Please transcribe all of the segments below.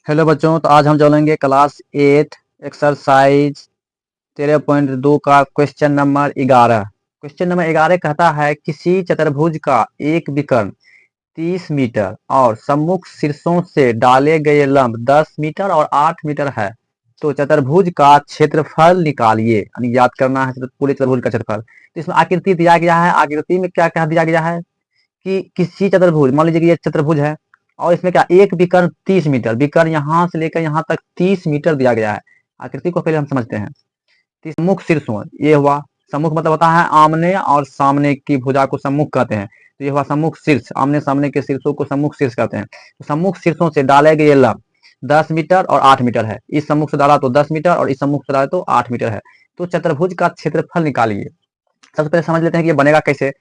Hello बच्चों, तो आज हम चलेंगे क्लास 8 एक्सरसाइज 13.2 का क्वेश्चन नंबर 11। क्वेश्चन नंबर 11 कहता है किसी चतुर्भुज का एक विकर्ण 30 मीटर और सम्मुख शीर्षों से डाले गए लंब 10 मीटर और 8 मीटर है, तो चतुर्भुज का क्षेत्रफल निकालिए। यानी याद करना है पूरे चतुर्भुज का क्षेत्रफल। तो इसमें आकृति दिया गया है। आकृति में क्या कह दिया गया है कि किसी चतुर्भुज, मान लीजिए कि ये चतुर्भुज है और इसमें क्या एक विकर्ण 30 मीटर, विकर्ण यहाँ से लेकर यहाँ तक 30 मीटर दिया गया है। आकृति को पहले हम समझते हैं। सम्मुख शीर्षों, ये हुआ सम्मुख मतलब होता है आमने और सामने की भुजा को सम्मुख कहते हैं। तो ये हुआ सम्मुख शीर्ष, आमने सामने के शीर्षों को सम्मुख शीर्ष कहते हैं। तो सम्मुख शीर्षों से डाले गए लंब 10 मीटर और 8 मीटर है। इस सम्मुख से डाला तो 10 मीटर और इस सम्मुख से डाला तो 8 मीटर है। तो चतुर्भुज का क्षेत्रफल निकालिए। सबसे पहले समझ लेते हैं कि ये बनेगा कैसे।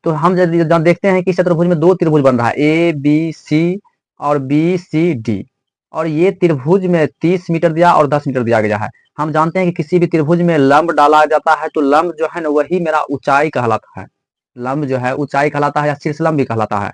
तो हम जब देखते हैं कि चतुर्भुज में दो त्रिभुज बन रहा है, ए बी सी और बी सी डी, और ये त्रिभुज में 30 मीटर दिया और 10 मीटर दिया गया है। हम जानते हैं कि किसी भी त्रिभुज में लंब डाला जाता है तो लंब जो है ना वही मेरा ऊंचाई कहलाता है। लंब जो है ऊंचाई कहलाता है या शीर्ष लंब भी कहलाता है।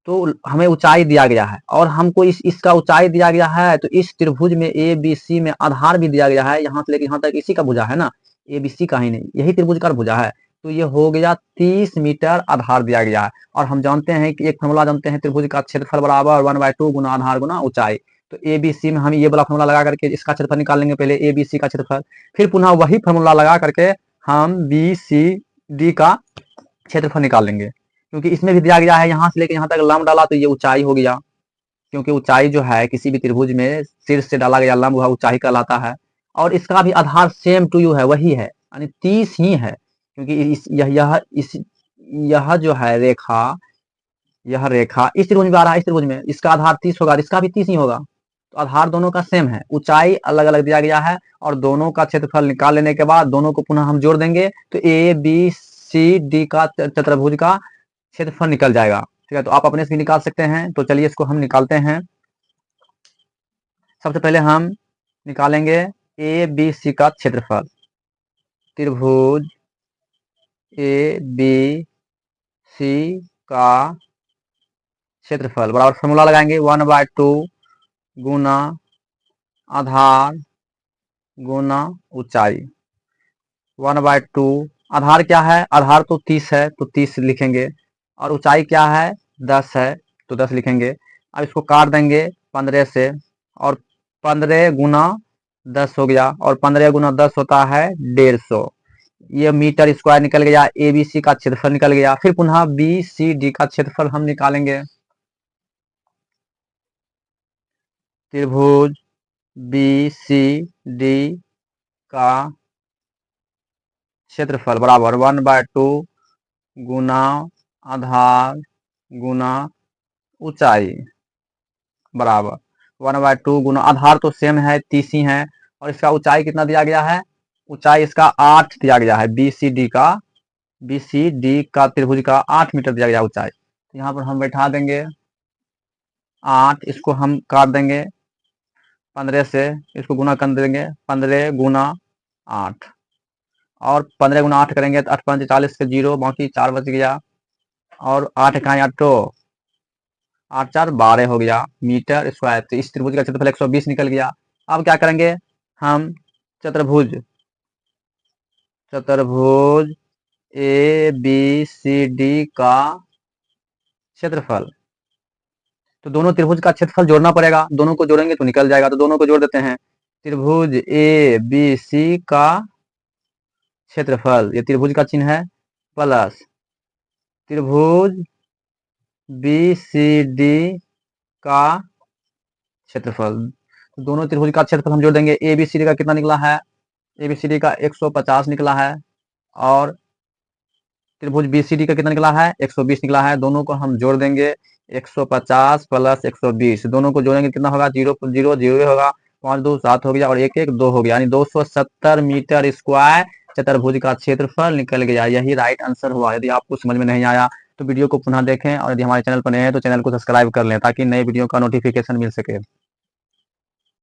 तो हमें ऊंचाई दिया गया है और हमको इसका ऊंचाई दिया गया है। तो इस त्रिभुज में ए बी सी में आधार भी दिया गया है, यहाँ से लेकर यहाँ तक इसी का भुजा है ना, ए बी सी का ही नहीं, यही त्रिभुज का भुजा है। तो ये हो गया 30 मीटर आधार दिया गया है। और हम जानते हैं कि एक फॉर्मूला जानते हैं, त्रिभुज का क्षेत्रफल बराबर 1/2 गुना आधार गुना ऊंचाई। तो ए बी सी में हम ये वाला फॉर्मूला लगा करके इसका क्षेत्रफल निकाल लेंगे, पहले ए बी सी का क्षेत्रफल, फिर पुनः वही फॉर्मूला लगा करके हम बी सी डी का क्षेत्रफल निकाल लेंगे। क्योंकि इसमें भी दिया गया है यहाँ से लेकर यहाँ तक लंब डाला तो ये ऊंचाई हो गया। क्योंकि ऊंचाई जो है किसी भी त्रिभुज में शीर्ष से डाला गया लंब वह ऊंचाई कहलाता है। और इसका भी आधार सेम टू यू है, वही है, यानी 30 ही है। क्योंकि यह जो है रेखा, यह रेखा इस त्रिभुज में आ रहा है, इस त्रिभुज में इसका आधार 30 होगा, इसका भी 30 ही होगा। तो आधार दोनों का सेम है, ऊंचाई अलग अलग दिया गया है और दोनों का क्षेत्रफल निकाल लेने के बाद दोनों को पुनः हम जोड़ देंगे तो ए बी सी डी का चतुर्भुज का क्षेत्रफल निकल जाएगा। ठीक है, तो आप अपने से भी निकाल सकते हैं। तो चलिए इसको हम निकालते हैं। सबसे पहले हम निकालेंगे ए बी सी का क्षेत्रफल। त्रिभुज ए बी सी का क्षेत्रफल बराबर फॉर्मूला लगाएंगे 1/2 गुना आधार गुना ऊंचाई। 1/2 आधार क्या है, आधार तो 30 है तो 30 लिखेंगे, और ऊंचाई क्या है 10 है तो 10 लिखेंगे। अब इसको काट देंगे 15 से, और 15 गुना 10 हो गया, और 15 गुना 10 होता है 150। ये मीटर स्क्वायर निकल गया। ए बी सी का क्षेत्रफल निकल गया। फिर पुनः बी सी डी का क्षेत्रफल हम निकालेंगे। त्रिभुज बी सी डी का क्षेत्रफल बराबर 1/2 गुना आधार गुना ऊंचाई बराबर 1/2 गुना आधार तो सेम है 30 ही है, और इसका ऊंचाई कितना दिया गया है, ऊंचाई इसका 8 दिया गया है। बी सी डी का त्रिभुज का 8 मीटर दिया गया ऊंचाई। तो यहाँ पर हम बैठा देंगे 8, इसको हम काट देंगे 15 से, इसको गुना कर देंगे 15 गुना 8, और 15 गुना 8 करेंगे तो 8 5 40 से 0, बाकी 4 बच गया, और 8 का 8 तो 8 4 12 हो गया मीटर स्क्वायर। तो इस त्रिभुज का क्षेत्रफल 120 निकल गया। अब क्या करेंगे हम, चतुर्भुज ए बी सी डी का क्षेत्रफल। तो दोनों त्रिभुज का क्षेत्रफल जोड़ना पड़ेगा, दोनों को जोड़ेंगे तो निकल जाएगा। तो दोनों को जोड़ देते हैं। त्रिभुज ए बी सी का क्षेत्रफल, ये त्रिभुज का चिन्ह है, प्लस त्रिभुज बी सी डी का क्षेत्रफल। तो दोनों त्रिभुज का क्षेत्रफल हम जोड़ देंगे। ए बी सी डी का कितना निकला है, ए बी सी डी का 150 निकला है, और त्रिभुज बी सी डी का कितना निकला है 120 निकला है। दोनों को हम जोड़ देंगे, 150 प्लस 120, दोनों को जोड़ेंगे कितना होगा, 0 0 0 होगा, 5 2 7 हो गया, और 1 1 2 हो गया, यानी 270 मीटर स्क्वायर चतुर्भुज का क्षेत्रफल निकल गया। यही राइट आंसर हुआ। यदि आपको समझ में नहीं आया तो वीडियो को पुनः देखें, और यदि हमारे चैनल पर नए हैं तो चैनल को सब्सक्राइब कर लें ताकि नए वीडियो का नोटिफिकेशन मिल सके।